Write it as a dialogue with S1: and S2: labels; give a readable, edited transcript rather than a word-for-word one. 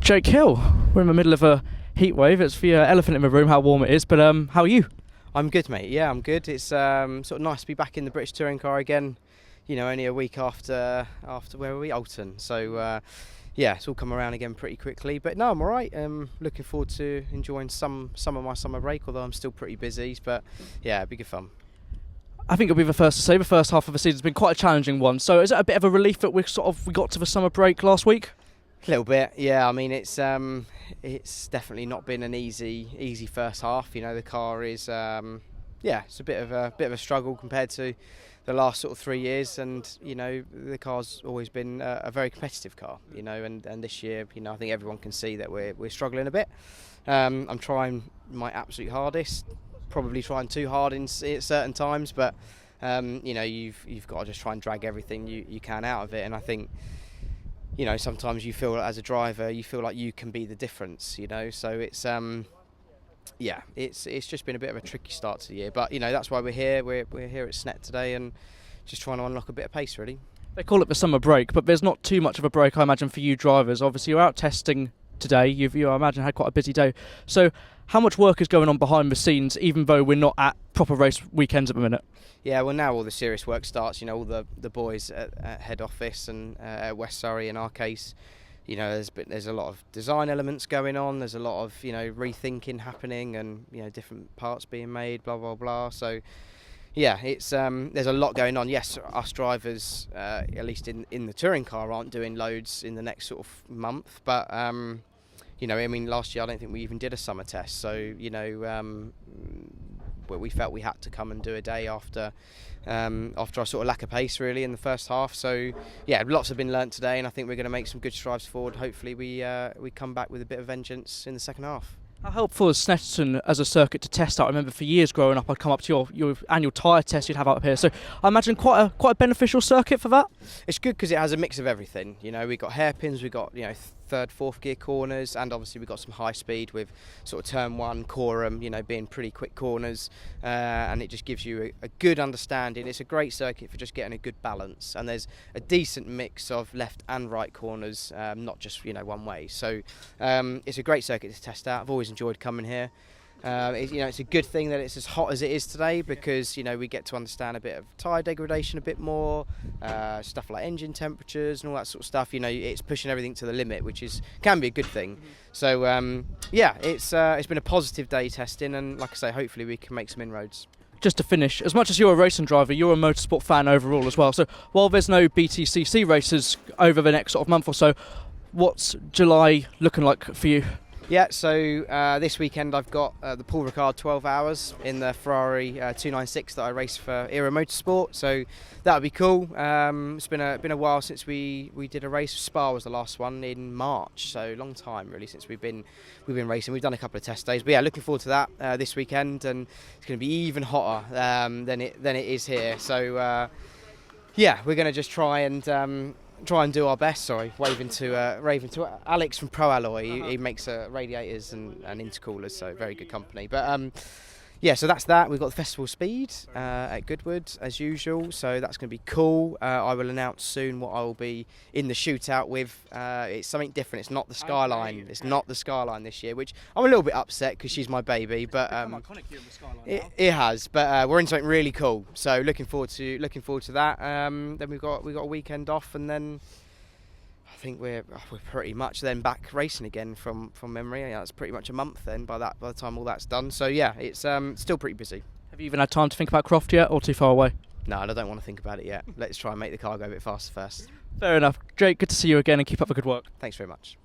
S1: Jake Hill. We're in the middle of a heat wave. It's the elephant in the room how warm it is, but how are you?
S2: I'm good, mate. Yeah, I'm good. It's sort of nice to be back in the British touring car again. You know, only a week after where were we? Alton. So yeah, it's all come around again pretty quickly. But no, I'm all right. Looking forward to enjoying some of my summer break, although I'm still pretty busy. But yeah, it'll be good fun.
S1: I think you'll be the first to say the first half of the season's been quite a challenging one. So is it a bit of a relief that we got to the summer break last week?
S2: A little bit, yeah. I mean, it's definitely not been an easy first half. You know, the car is it's a bit of a struggle compared to the last sort of 3 years, and you know, the car's always been a very competitive car. You know, and this year, you know, I think everyone can see that we're struggling a bit. I'm trying my absolute hardest, probably trying too hard at certain times, but you know, you've got to just try and drag everything you can out of it, and I think, you know, sometimes you feel as a driver, you feel like you can be the difference, you know. So it's it's just been a bit of a tricky start to the year. But you know, that's why we're here. We're here at Snetterton today and just trying to unlock a bit of pace, really.
S1: They call it the summer break, but there's not too much of a break, I imagine, for you drivers. Obviously, you're out testing today. You I imagine, had quite a busy day. So how much work is going on behind the scenes, even though we're not at proper race weekends at the minute?
S2: Yeah, well, now all the serious work starts. You know, all the boys at head office and at West Surrey, in our case, you know, there's a lot of design elements going on. There's a lot of, you know, rethinking happening, and you know, different parts being made, blah blah blah. So yeah, it's there's a lot going on. Yes, us drivers, at least in the touring car, aren't doing loads in the next sort of month, but you know, I mean, last year I don't think we even did a summer test. So you know, where we felt we had to come and do a day after our sort of lack of pace, really, in the first half. So yeah, lots have been learnt today, and I think we're going to make some good strides forward. Hopefully we come back with a bit of vengeance in the second half.
S1: How helpful is Snetterton as a circuit to test out? I remember for years growing up, I'd come up to your annual tyre test you'd have up here. So I imagine quite a beneficial circuit for that.
S2: It's good because it has a mix of everything. You know, we've got hairpins, we've got, you know, third, fourth gear corners, and obviously we've got some high speed with sort of turn one, Coram, you know, being pretty quick corners, and it just gives you a good understanding. It's a great circuit for just getting a good balance, and there's a decent mix of left and right corners, not just, you know, one way. So it's a great circuit to test out. I've always enjoyed coming here. You know, it's a good thing that it's as hot as it is today, because you know, we get to understand a bit of tyre degradation a bit more, stuff like engine temperatures and all that sort of stuff. You know, it's pushing everything to the limit, which can be a good thing. So yeah, it's been a positive day testing, and like I say, hopefully we can make some inroads.
S1: Just to finish, as much as you're a racing driver, you're a motorsport fan overall as well. So while there's no BTCC races over the next sort of month or so, what's July looking like for you?
S2: Yeah, so this weekend I've got the Paul Ricard 12 hours in the Ferrari 296 that I race for Era Motorsport, so that would be cool. It's been a while since we did a race. Spa was the last one in March, so long time really since we've been racing. We've done a couple of test days, but yeah, looking forward to that this weekend, and it's going to be even hotter than it is here. So yeah, we're going to just try and do our best. Sorry, waving to Alex from Pro Alloy. He makes radiators and intercoolers, so very good company. But yeah, so that's that. We've got the Festival Speed at Goodwood as usual, so that's going to be cool. I will announce soon what I will be in the shootout with. It's something different. It's not the Skyline. It's not the Skyline this year, which I'm a little bit upset because she's my baby. But it has. But we're in something really cool. So looking forward to that. Then we've got a weekend off, and then I think we're pretty much then back racing again from memory. Yeah, it's pretty much a month then by the time all that's done. So yeah, it's still pretty busy.
S1: Have you even had time to think about Croft yet, or too far away?
S2: No, I don't want to think about it yet. Let's try and make the car go a bit faster first.
S1: Fair enough. Jake, good to see you again, and keep up the good work.
S2: Thanks very much.